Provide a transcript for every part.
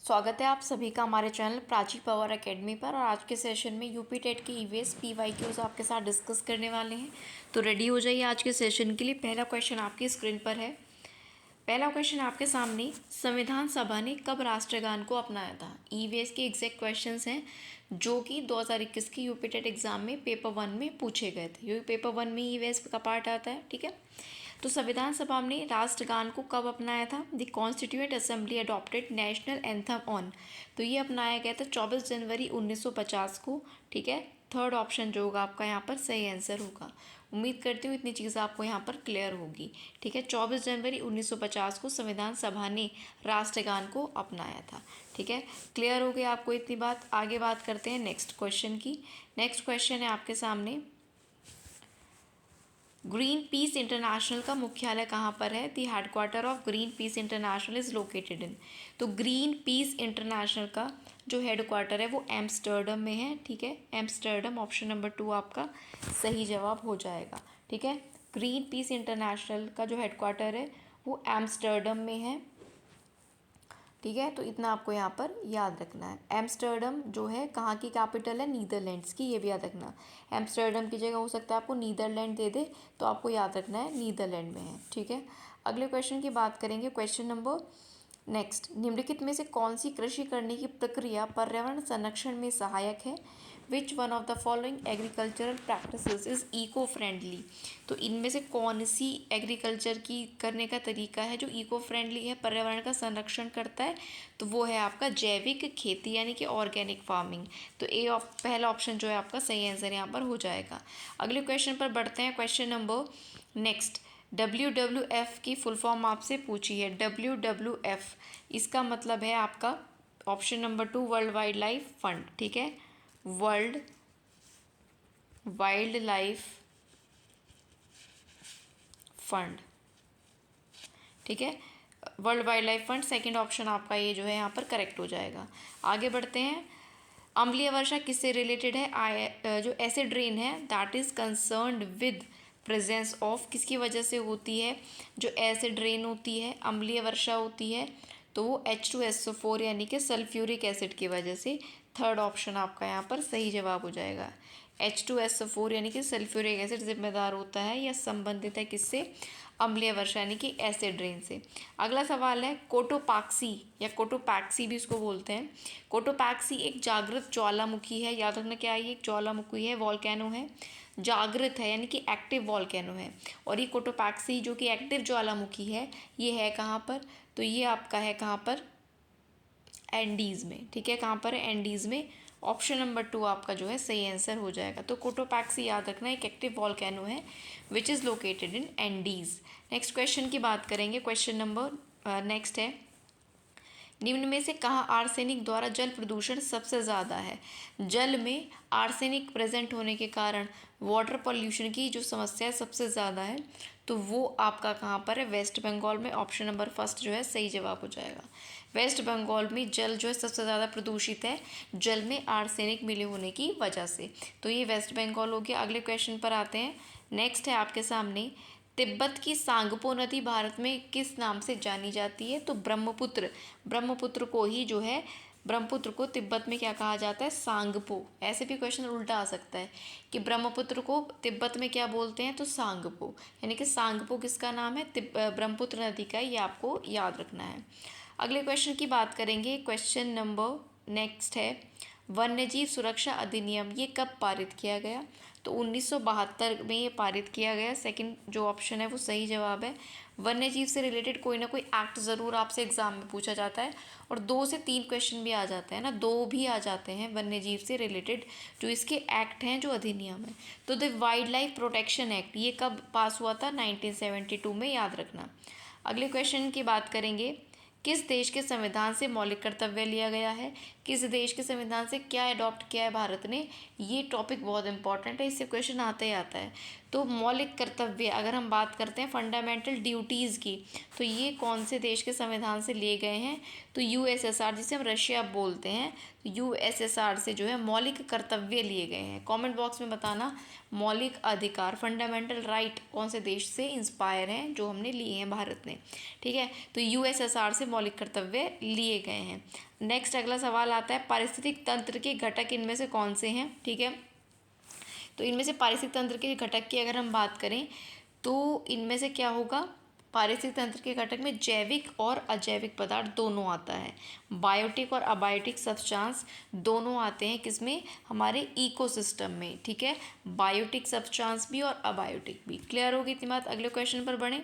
स्वागत है आप सभी का हमारे चैनल प्राची पावर एकेडमी पर। और आज के सेशन में यूपी टेट की ईवीएस पीवाईक्यूज आपके साथ डिस्कस करने वाले हैं। तो रेडी हो जाइए आज के सेशन के लिए। पहला क्वेश्चन आपकी स्क्रीन पर है। पहला क्वेश्चन आपके सामने, संविधान सभा ने कब राष्ट्रगान को अपनाया था? ईवीएस के एग्जैक्ट क्वेश्चंस हैं जो कि 2021 की यूपी टेट एग्जाम में पेपर 1 में पूछे गए थे। क्योंकि पेपर 1 में ईवीएस का पार्ट आता है, ठीक है। तो संविधान सभा ने राष्ट्रगान को कब अपनाया था? The constituent assembly adopted national anthem on. तो ये अपनाया गया था 24 जनवरी 1950 को, ठीक है। थर्ड ऑप्शन जो होगा आपका यहाँ पर सही आंसर होगा। उम्मीद करती हूँ इतनी चीज़ आपको यहाँ पर क्लियर होगी, ठीक है। 24 जनवरी 1950 को संविधान सभा ने राष्ट्रगान को अपनाया था, ठीक है। क्लियर हो गया आपको इतनी बात। आगे बात करते हैं नेक्स्ट क्वेश्चन की। नेक्स्ट क्वेश्चन है आपके सामने, ग्रीन पीस इंटरनेशनल का मुख्यालय कहाँ पर है? The headquarter of Greenpeace international is located in. तो ग्रीन पीस इंटरनेशनल का जो हेडक्वार्टर है वो एम्स्टर्डम में है, ठीक है। एम्स्टर्डम ऑप्शन नंबर 2 आपका सही जवाब हो जाएगा, ठीक है। ग्रीन पीस इंटरनेशनल का जो हेडक्वार्टर है वो एम्स्टर्डम में है, ठीक है। तो इतना आपको यहाँ पर याद रखना है। एम्स्टर्डम जो है कहाँ की कैपिटल है? नीदरलैंड्स की, ये भी याद रखना। एम्स्टर्डम की जगह हो सकता है आपको नीदरलैंड दे दे, तो आपको याद रखना है नीदरलैंड में है, ठीक है। अगले क्वेश्चन की बात करेंगे। क्वेश्चन नंबर नेक्स्ट, निम्नलिखित में से कौन सी कृषि करने की प्रक्रिया पर्यावरण संरक्षण में सहायक है? Which one of the following agricultural practices is eco friendly. तो इनमें से कौन सी एग्रीकल्चर की करने का तरीका है जो इको फ्रेंडली है, पर्यावरण का संरक्षण करता है? तो वो है आपका जैविक खेती यानी कि ऑर्गेनिक फार्मिंग। तो पहला ऑप्शन जो है आपका सही आंसर यहाँ पर हो जाएगा। अगले क्वेश्चन पर बढ़ते हैं। क्वेश्चन नंबर नेक्स्ट, WWF की फुल फॉर्म आपसे पूछी है। WWF इसका मतलब है आपका option number 2 world wild life fund, ठीक है। वर्ल्ड वाइल्ड लाइफ फंड, ठीक है। World wild life fund second option आपका ये जो है यहाँ पर करेक्ट हो जाएगा। आगे बढ़ते हैं। अम्लीय वर्षा किससे रिलेटेड है? जो एसिड रेन है that is concerned with presence of, किसकी वजह से होती है? जो एसिड रेन होती है, अम्लीय वर्षा होती है, तो वो H2SO4 यानी कि सल्फ्यूरिक एसिड की वजह से। थर्ड ऑप्शन आपका यहाँ पर सही जवाब हो जाएगा। H2SO4 यानी कि सल्फ्यूरिक एसिड जिम्मेदार होता है या संबंधित है किससे? अम्लीय वर्षा यानी कि एसिड रेन से। अगला सवाल है, कोटोपाक्सी या कोटोपैक्सी भी इसको बोलते हैं। कोटोपैक्सी एक जागृत ज्वालामुखी है, याद रखना क्या है, ये एक ज्वालामुखी है, वॉल्केनो है, जागृत है यानी कि एक्टिव वॉल्केनो है। और ये कोटोपैक्सी जो कि एक्टिव ज्वालामुखी है, ये है कहाँ पर? तो ये आपका है कहाँ पर? एंडीज़ में, ठीक है। कहाँ पर है? एंडीज़ में। ऑप्शन नंबर 2 आपका जो है सही आंसर हो जाएगा। तो कोटोपैक्सी याद रखना एक एक्टिव वॉल्केनो है which is located in Andes. Next question की बात करेंगे। क्वेश्चन नंबर नेक्स्ट है, निम्न में से कहाँ आर्सेनिक द्वारा जल प्रदूषण सबसे ज़्यादा है? जल में आर्सेनिक प्रेजेंट होने के कारण वाटर पॉल्यूशन की जो समस्या है सबसे ज़्यादा है, तो वो आपका कहाँ पर है? वेस्ट बंगाल में। ऑप्शन नंबर फर्स्ट जो है सही जवाब हो जाएगा। वेस्ट बंगाल में जल जो है सबसे ज़्यादा प्रदूषित है, जल में आर्सेनिक मिले होने की वजह से। तो ये वेस्ट बंगाल हो गया। अगले क्वेश्चन पर आते हैं। नेक्स्ट है आपके सामने, तिब्बत की सांगपो नदी भारत में किस नाम से जानी जाती है? तो ब्रह्मपुत्र। ब्रह्मपुत्र को ही जो है, ब्रह्मपुत्र को तिब्बत में क्या कहा जाता है? सांगपो। ऐसे भी क्वेश्चन उल्टा आ सकता है कि ब्रह्मपुत्र को तिब्बत में क्या बोलते हैं? तो सांगपो, यानी कि सांगपो किसका नाम है? ब्रह्मपुत्र नदी का, ये आपको याद रखना है। अगले क्वेश्चन की बात करेंगे। क्वेश्चन नंबर नेक्स्ट है, वन्यजीव सुरक्षा अधिनियम ये कब पारित किया गया? तो 1972 में ये पारित किया गया। सेकंड जो ऑप्शन है वो सही जवाब है। वन्यजीव से रिलेटेड कोई ना कोई एक्ट ज़रूर आपसे एग्जाम में पूछा जाता है, और 2 से 3 क्वेश्चन भी आ जाते हैं ना, 2 भी आ जाते हैं वन्यजीव से रिलेटेड जो इसके एक्ट हैं, जो अधिनियम है। तो the wild life protection act ये कब पास हुआ था? 1972 में, याद रखना। अगले क्वेश्चन की बात करेंगे, किस देश के संविधान से मौलिक कर्तव्य लिया गया है? किस देश के संविधान से क्या अडॉप्ट किया है भारत ने? ये टॉपिक बहुत इंपॉर्टेंट है, इससे क्वेश्चन आता ही आता है। तो मौलिक कर्तव्य अगर हम बात करते हैं फंडामेंटल ड्यूटीज़ की, तो ये कौन से देश के संविधान से लिए गए हैं? तो यूएसएसआर, जिसे हम रशिया बोलते हैं, तो यूएसएसआर से जो है मौलिक कर्तव्य लिए गए हैं। कमेंट बॉक्स में बताना मौलिक अधिकार फंडामेंटल राइट कौन से देश से इंस्पायर हैं जो हमने लिए हैं भारत ने। ठीक है, तो यूएसएसआर से मौलिक कर्तव्य लिए गए हैं। नेक्स्ट अगला सवाल आता है, पारिस्थितिक तंत्र के घटक इनमें से कौन से हैं? ठीक है, तो इनमें से पारिस्थितिक तंत्र के घटक की अगर हम बात करें तो इनमें से क्या होगा? पारिस्थितिक तंत्र के घटक में जैविक और अजैविक पदार्थ दोनों आता है। बायोटिक और अबायोटिक सब्सटेंस दोनों आते हैं किसमें? हमारे इकोसिस्टम में। ठीक है, बायोटिक सब्सटेंस भी और अबायोटिक भी। क्लियर होगी इतनी बात? अगले क्वेश्चन पर बढ़ें।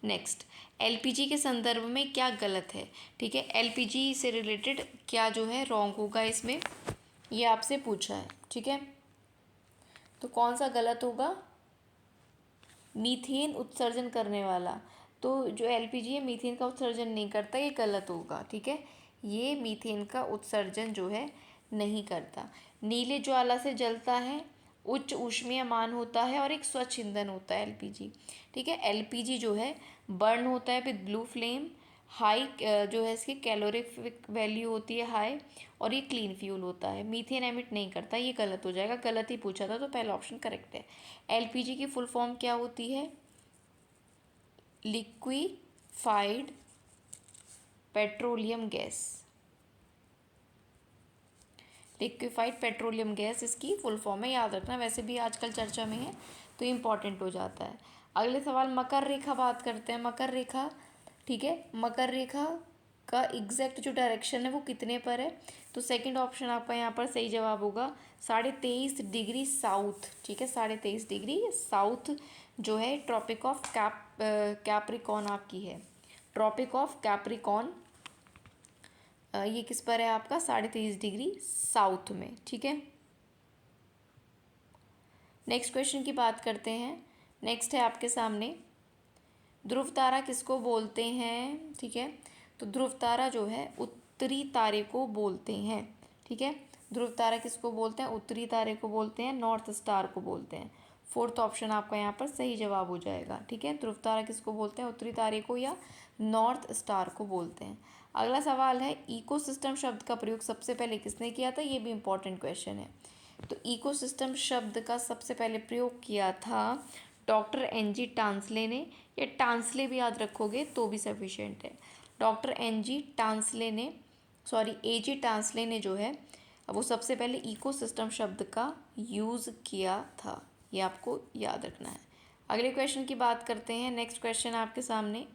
नेक्स्ट, एलपीजी के संदर्भ में क्या गलत है? ठीक है, एलपीजी से रिलेटेड क्या जो है रॉन्ग होगा इसमें, ये आपसे पूछा है। ठीक है, तो कौन सा गलत होगा? मीथेन उत्सर्जन करने वाला। तो जो एलपीजी है मीथेन का उत्सर्जन नहीं करता, ये गलत होगा। ठीक है, ये मीथेन का उत्सर्जन जो है नहीं करता। नीले ज्वाला से जलता है, उच्च ऊष्मीय मान होता है और एक स्वच्छ ईंधन होता है एलपीजी। ठीक है, एलपीजी जो है बर्न होता है विद ब्लू फ्लेम, हाई जो है इसकी कैलोरिफिक वैल्यू होती है हाई, और ये क्लीन फ्यूल होता है। मीथेन एमिट नहीं करता, ये गलत हो जाएगा, गलत ही पूछा था तो पहला ऑप्शन करेक्ट है। एलपीजी की फुल फॉर्म क्या होती है? Liquefied petroleum gas. Liquefied petroleum gas इसकी फुल फॉर्म है, याद रखना, वैसे भी आजकल चर्चा में है तो इम्पॉर्टेंट हो जाता है। अगले सवाल, मकर रेखा बात करते हैं। मकर रेखा, ठीक है, मकर रेखा का एग्जैक्ट जो डायरेक्शन है वो कितने पर है? तो सेकंड ऑप्शन आपका यहाँ पर सही जवाब होगा 23.5 डिग्री साउथ। ठीक है, 23.5 डिग्री साउथ जो है ट्रॉपिक ऑफ कैप्रिकॉन आपकी है। ट्रॉपिक ऑफ कैप्रिकॉन ये किस पर है आपका? 23.5 डिग्री साउथ में। ठीक है, नेक्स्ट क्वेश्चन की बात करते हैं। नेक्स्ट है आपके सामने, ध्रुव तारा किसको बोलते हैं? ठीक है, तो ध्रुव तारा जो है उत्तरी तारे को बोलते हैं। ठीक है, ध्रुव तारा किसको बोलते हैं? उत्तरी तारे को बोलते हैं, नॉर्थ स्टार को बोलते हैं। फोर्थ ऑप्शन आपका यहाँ पर सही जवाब हो जाएगा। ठीक है, ध्रुव तारा किसको बोलते हैं? उत्तरी तारे को या नॉर्थ स्टार को बोलते हैं। अगला सवाल है, इकोसिस्टम शब्द का प्रयोग सबसे पहले किसने किया था? ये भी इम्पोर्टेंट क्वेश्चन है। तो इकोसिस्टम शब्द का सबसे पहले प्रयोग किया था डॉक्टर एन.जी. टांसले ने, या टांसले भी याद रखोगे तो भी सफिशिएंट है। डॉक्टर एन.जी. टांसले ने, सॉरी ए.जी. टांसले ने जो है वो सबसे पहले इकोसिस्टम शब्द का यूज़ किया था, ये आपको याद रखना है। अगले क्वेश्चन की बात करते हैं। नेक्स्ट क्वेश्चन आपके सामने,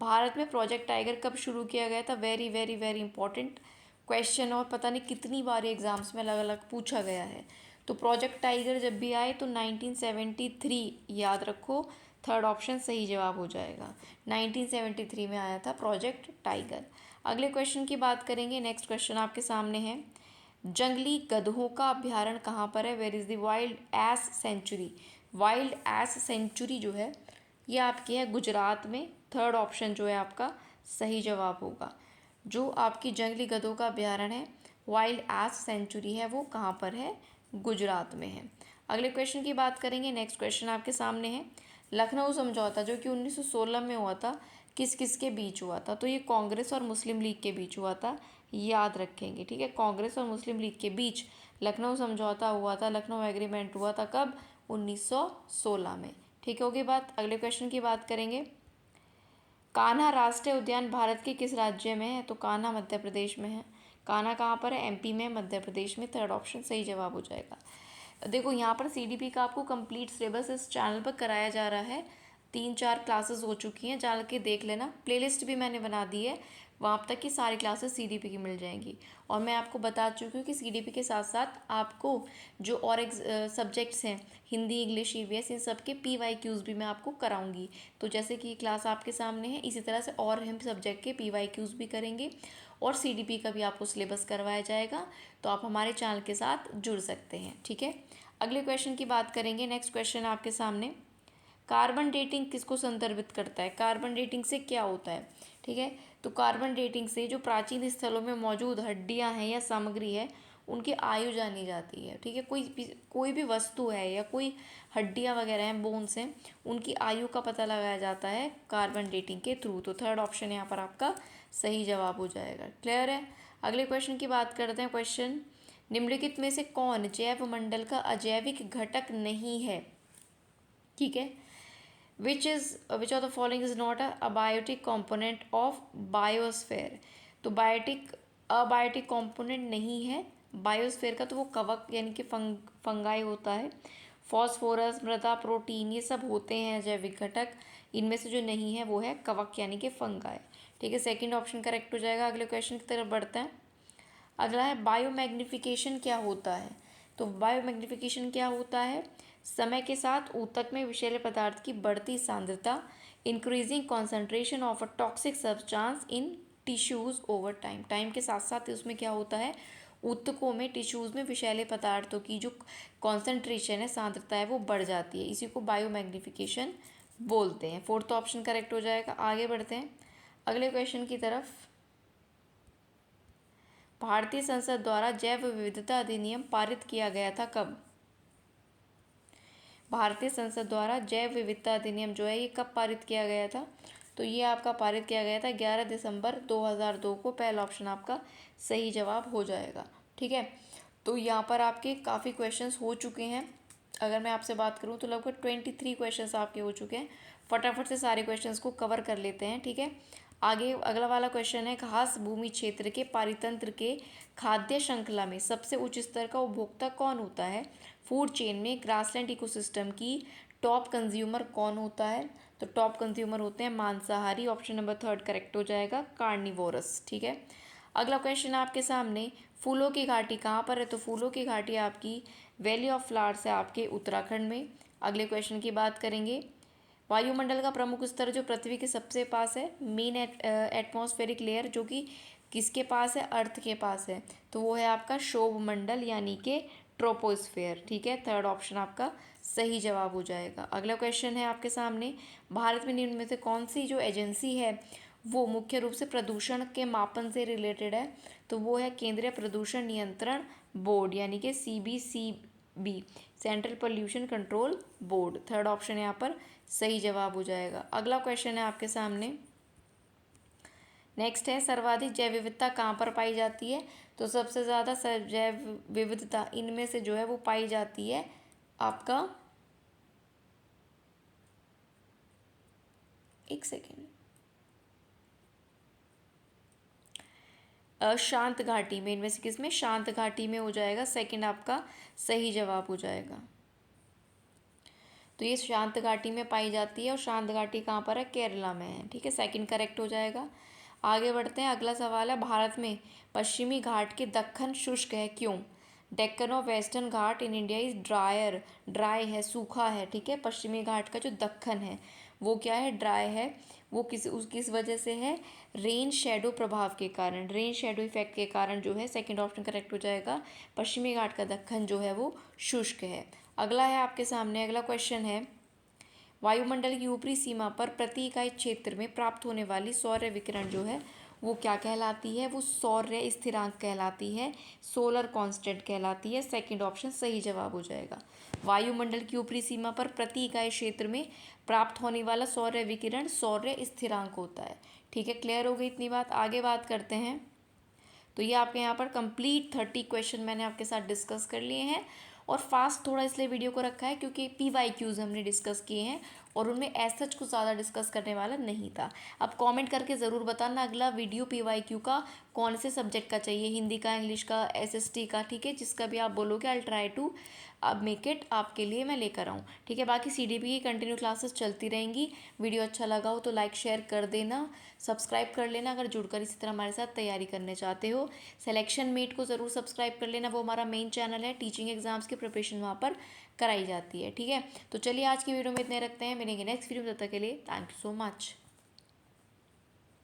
भारत में प्रोजेक्ट टाइगर कब शुरू किया गया था? Very very very important question, और पता नहीं कितनी बार एग्जाम्स में अलग अलग पूछा गया है। तो प्रोजेक्ट टाइगर जब भी आए तो 1973 याद रखो, थर्ड ऑप्शन सही जवाब हो जाएगा। 1973 में आया था प्रोजेक्ट टाइगर। अगले क्वेश्चन की बात करेंगे। नेक्स्ट क्वेश्चन आपके सामने है, जंगली गधों का अभ्यारण्य कहाँ पर है? Where is the wild ass sanctuary? Wild ass sanctuary जो है ये आपकी है गुजरात में। थर्ड ऑप्शन जो है आपका सही जवाब होगा। जो आपकी जंगली गधों का अभ्यारण्य है, वाइल्ड एस सेंचुरी है, वो कहाँ पर है? गुजरात में है। अगले क्वेश्चन की बात करेंगे। नेक्स्ट क्वेश्चन आपके सामने है, लखनऊ समझौता जो कि 1916 में हुआ था, किस किस के बीच हुआ था? तो ये कांग्रेस और मुस्लिम लीग के बीच हुआ था, याद रखेंगे। ठीक है, कांग्रेस और मुस्लिम लीग के बीच लखनऊ समझौता हुआ था, लखनऊ एग्रीमेंट हुआ था कब? 1916 में। ठीक होगी बात। अगले क्वेश्चन की बात करेंगे, कान्हा राष्ट्रीय उद्यान भारत के किस राज्य में है? तो कान्हा मध्य प्रदेश में है। कान्हा कहाँ पर है? एमपी में, मध्य प्रदेश में। थर्ड ऑप्शन सही जवाब हो जाएगा। देखो यहाँ पर सीडीपी का आपको कंप्लीट सिलेबस इस चैनल पर कराया जा रहा है। 3-4 क्लासेस हो चुकी हैं, जान के देख लेना। प्लेलिस्ट भी मैंने बना दी है, वहाँ तक की सारी क्लासेस सीडीपी की मिल जाएंगी। और मैं आपको बता चुकी हूँ कि सीडीपी के साथ साथ आपको जो और एक सब्जेक्ट्स हैं, हिंदी, इंग्लिश, ईवीएस, इन सब के पीवाईक्यूज़ भी मैं आपको कराऊंगी। तो जैसे कि क्लास आपके सामने है, इसी तरह से और हम सब्जेक्ट के पीवाईक्यूज़ भी करेंगे और सीडीपी का भी आपको सिलेबस करवाया जाएगा। तो आप हमारे चैनल के साथ जुड़ सकते हैं। ठीक है, अगले क्वेश्चन की बात करेंगे। नेक्स्ट क्वेश्चन आपके सामने, कार्बन डेटिंग किसको संदर्भित करता है? कार्बन डेटिंग से क्या होता है? ठीक है, तो कार्बन डेटिंग से जो प्राचीन स्थलों में मौजूद हड्डियां हैं या सामग्री है उनकी आयु जानी जाती है। ठीक है, कोई भी वस्तु है या कोई हड्डियाँ वगैरह हैं, बोन्स हैं, उनकी आयु का पता लगाया जाता है कार्बन डेटिंग के थ्रू। तो थर्ड ऑप्शन यहाँ पर आपका सही जवाब हो जाएगा। क्लियर है। अगले क्वेश्चन की बात करते हैं। क्वेश्चन, निम्नलिखित में से कौन जैव मंडल का अजैविक घटक नहीं है? ठीक है, which of the following is not a abiotic component of biosphere? तो अबायोटिक कंपोनेंट नहीं है बायोस्फीयर का, तो वो कवक यानी कि फंगाई होता है। फॉस्फोरस, मृदा, प्रोटीन, ये सब होते हैं जैविक घटक। इनमें से जो नहीं है वो है कवक यानी कि फंगाई। ठीक है, सेकंड ऑप्शन करेक्ट हो जाएगा। अगले क्वेश्चन की तरफ बढ़ते हैं। अगला है बायोमैग्निफिकेशन क्या होता है? तो बायोमैग्निफिकेशन क्या होता है? समय के साथ ऊतक में विषैले पदार्थ की बढ़ती सांद्रता, increasing concentration of a toxic substance in tissues over time. Time के साथ साथ उसमें क्या होता है, ऊतकों में, टिश्यूज में विषैले पदार्थों की जो कॉन्सेंट्रेशन है, सांद्रता है, वो बढ़ जाती है। इसी को बायोमैग्निफिकेशन बोलते हैं। फोर्थ ऑप्शन करेक्ट हो जाएगा। आगे बढ़ते हैं अगले क्वेश्चन की तरफ। भारतीय संसद द्वारा जैव विविधता अधिनियम पारित किया गया था कब? भारतीय संसद द्वारा जैव विविधता अधिनियम जो है ये कब पारित किया गया था? तो ये आपका पारित किया गया था 11 दिसंबर 2002 को। पहला ऑप्शन आपका सही जवाब हो जाएगा। ठीक है, तो यहाँ पर आपके काफ़ी क्वेश्चंस हो चुके हैं। अगर मैं आपसे बात करूँ तो लगभग 23 क्वेश्चंस आपके हो चुके हैं। फटाफट से सारे क्वेश्चंस को कवर कर लेते हैं। ठीक है, आगे अगला वाला क्वेश्चन है, घास भूमि क्षेत्र के पारितंत्र के खाद्य श्रृंखला में सबसे उच्च स्तर का उपभोक्ता कौन होता है? फूड चेन में ग्रासलैंड इकोसिस्टम की टॉप कंज्यूमर कौन होता है? तो टॉप कंज्यूमर होते हैं मांसाहारी। ऑप्शन नंबर थर्ड करेक्ट हो जाएगा, कार्निवोरस। ठीक है, अगला क्वेश्चन आपके सामने, फूलों की घाटी कहाँ पर है? तो फूलों की घाटी आपकी वैली ऑफ फ्लावर्स है आपके उत्तराखंड में। अगले क्वेश्चन की बात करेंगे, वायुमंडल का प्रमुख स्तर जो पृथ्वी के सबसे पास है, मेन एटमॉस्फेरिक लेयर, जो कि किसके पास है? अर्थ के पास है। तो वो है आपका क्षोभ मंडल यानी कि ट्रोपोस्फेयर। ठीक है, थर्ड ऑप्शन आपका सही जवाब हो जाएगा। अगला क्वेश्चन है आपके सामने, भारत में निम्न में से कौन सी जो एजेंसी है वो मुख्य रूप से प्रदूषण के मापन से रिलेटेड है? तो वो है केंद्रीय प्रदूषण नियंत्रण बोर्ड यानी कि CBCB, central pollution control board. Third option यहाँ पर सही जवाब हो जाएगा। अगला क्वेश्चन है आपके सामने, नेक्स्ट है, सर्वाधिक जैव विविधता कहाँ पर पाई जाती है? तो सबसे ज़्यादा जैव विविधता इनमें से जो है वो पाई जाती है आपका, एक सेकेंड, शांत घाटी में। इनमें से किस में? शांत घाटी में हो जाएगा। सेकंड आपका सही जवाब हो जाएगा। तो ये शांत घाटी में पाई जाती है और शांत घाटी कहाँ पर है? केरला में है। ठीक है, सेकंड करेक्ट हो जाएगा। आगे बढ़ते हैं। अगला सवाल है, भारत में पश्चिमी घाट के दक्कन शुष्क है क्यों? डेक्कन और western Ghat in India is dry है, सूखा है। ठीक है, पश्चिमी घाट का जो दक्कन है वो क्या है? ड्राई है। वो किस वजह से है? रेन शेडो प्रभाव के कारण, रेन शेडो इफेक्ट के कारण जो है। सेकंड ऑप्शन करेक्ट हो जाएगा, पश्चिमी घाट का दक्कन जो है वो शुष्क है। अगला है आपके सामने, अगला क्वेश्चन है, वायुमंडल की ऊपरी सीमा पर प्रति इकाई क्षेत्र में प्राप्त होने वाली सौर विकिरण जो है वो क्या कहलाती है? वो सौर्य स्थिरांक कहलाती है, सोलर कांस्टेंट कहलाती है। सेकंड ऑप्शन सही जवाब हो जाएगा। वायुमंडल की ऊपरी सीमा पर प्रति इकाई क्षेत्र में प्राप्त होने वाला सौर्य विकिरण सौर्य स्थिरांक होता है। ठीक है, क्लियर हो गई इतनी बात। आगे बात करते हैं। तो ये आपके यहाँ पर कंप्लीट 30 क्वेश्चन मैंने आपके साथ डिस्कस कर लिए हैं। और फास्ट थोड़ा इसलिए वीडियो को रखा है क्योंकि PYQs हमने डिस्कस किए हैं और उनमें सच कुछ ज़्यादा डिस्कस करने वाला नहीं था। अब कमेंट करके ज़रूर बताना अगला वीडियो PYQ का कौन से सब्जेक्ट का चाहिए, हिंदी का, इंग्लिश का, SST का। ठीक है, जिसका भी आप बोलोगे आई ट्राई टू अब मेक इट आपके लिए मैं लेकर आऊँ। ठीक है, बाकी CDP की कंटिन्यू क्लासेस चलती रहेंगी। वीडियो अच्छा लगा हो तो लाइक शेयर कर देना, सब्सक्राइब कर लेना अगर जुड़कर इसी तरह हमारे साथ तैयारी करने चाहते हो। सिलेक्शन मेट को ज़रूर सब्सक्राइब कर लेना, वो हमारा मेन चैनल है, टीचिंग एग्जाम्स की प्रिपरेशन वहाँ पर कराई जाती है। ठीक है, तो चलिए आज की वीडियो में इतने रखते हैं, मिलेंगे नेक्स्ट वीडियो में। तब तक के लिए थैंक यू सो मच।